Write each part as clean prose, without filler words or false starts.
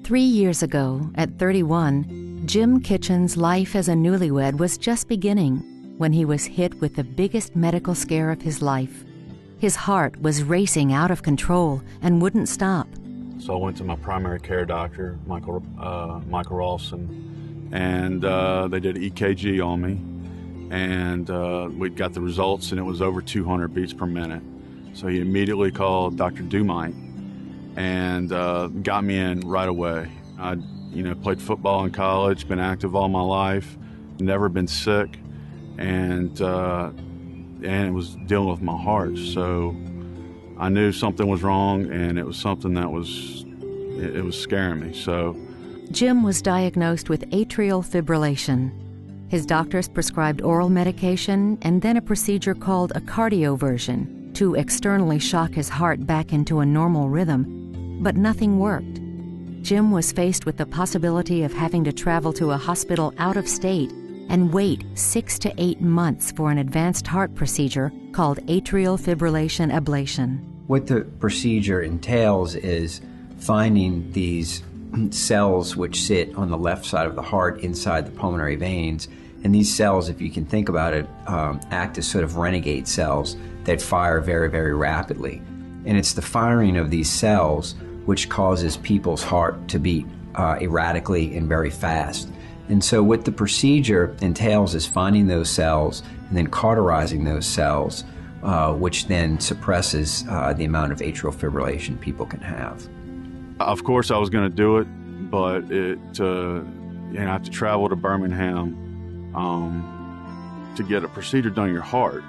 3 years ago, at 31, Jim Kitchen's life as a newlywed was just beginning when he was hit with the biggest medical scare of his life. His heart was racing out of control and wouldn't stop. So I went to my primary care doctor, Michael Ralston, and they did an EKG on me, and we got the results, and it was over 200 beats per minute. So he immediately called Dr. Dumite and got me in right away. I, played football in college, been active all my life, never been sick, and it was dealing with my heart. So I knew something was wrong, and it was something that was scaring me. So Jim was diagnosed with atrial fibrillation. His doctors prescribed oral medication and then a procedure called a cardioversion to externally shock his heart back into a normal rhythm, but nothing worked. Jim was faced with the possibility of having to travel to a hospital out of state and wait 6 to 8 months for an advanced heart procedure called atrial fibrillation ablation. What the procedure entails is finding these cells which sit on the left side of the heart inside the pulmonary veins. And these cells, if you can think about it, act as sort of renegade cells that fire very, very rapidly. And it's the firing of these cells which causes people's heart to beat erratically and very fast. And so what the procedure entails is finding those cells and then cauterizing those cells, which then suppresses the amount of atrial fibrillation people can have. Of course I was going to do it, but I have to travel to Birmingham to get a procedure done on your heart.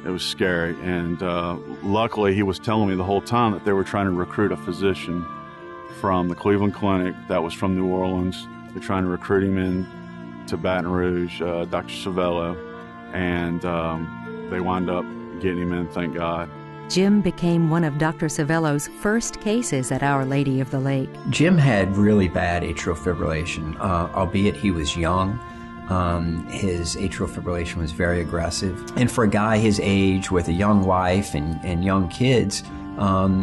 It was scary, and luckily he was telling me the whole time that they were trying to recruit a physician from the Cleveland Clinic that was from New Orleans. They're trying to recruit him in to Baton Rouge, Dr. Savello, and they wound up getting him in, thank God. Jim became one of Dr. Savello's first cases at Our Lady of the Lake. Jim had really bad atrial fibrillation, albeit he was young. His atrial fibrillation was very aggressive. And for a guy his age with a young wife and young kids,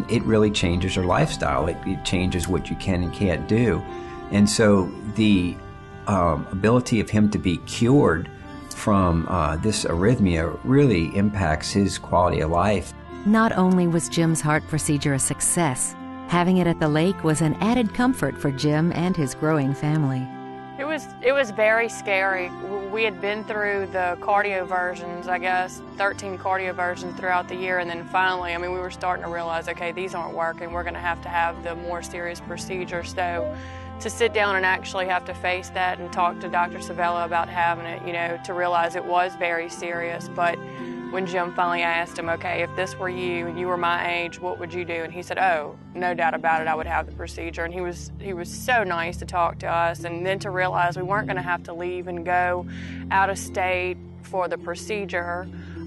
it really changes your lifestyle. It changes what you can and can't do. And so the ability of him to be cured from this arrhythmia really impacts his quality of life. Not only was Jim's heart procedure a success, having it at the lake was an added comfort for Jim and his growing family. It was very scary. We had been through the cardioversions, 13 cardioversions throughout the year, and then finally, we were starting to realize, okay, these aren't working. We're going to have the more serious procedure. So to sit down and actually have to face that and talk to Dr. Savello about having it, to realize it was very serious. But when Jim finally asked him, okay, if this were you and you were my age, what would you do? And he said, oh, no doubt about it, I would have the procedure. And he was so nice to talk to us, and then to realize we weren't going to have to leave and go out of state for the procedure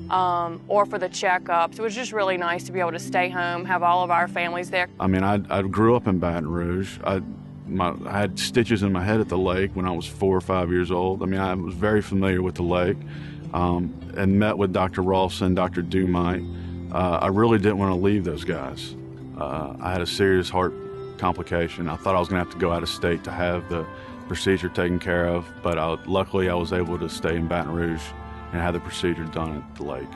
or for the checkups. It was just really nice to be able to stay home, have all of our families there. I grew up in Baton Rouge. I had stitches in my head at the lake when I was 4 or 5 years old. I was very familiar with the lake. And met with Dr. Ralston, Dr. Dumite. I really didn't want to leave those guys. I had a serious heart complication. I thought I was going to have to go out of state to have the procedure taken care of, but luckily I was able to stay in Baton Rouge and have the procedure done at the lake.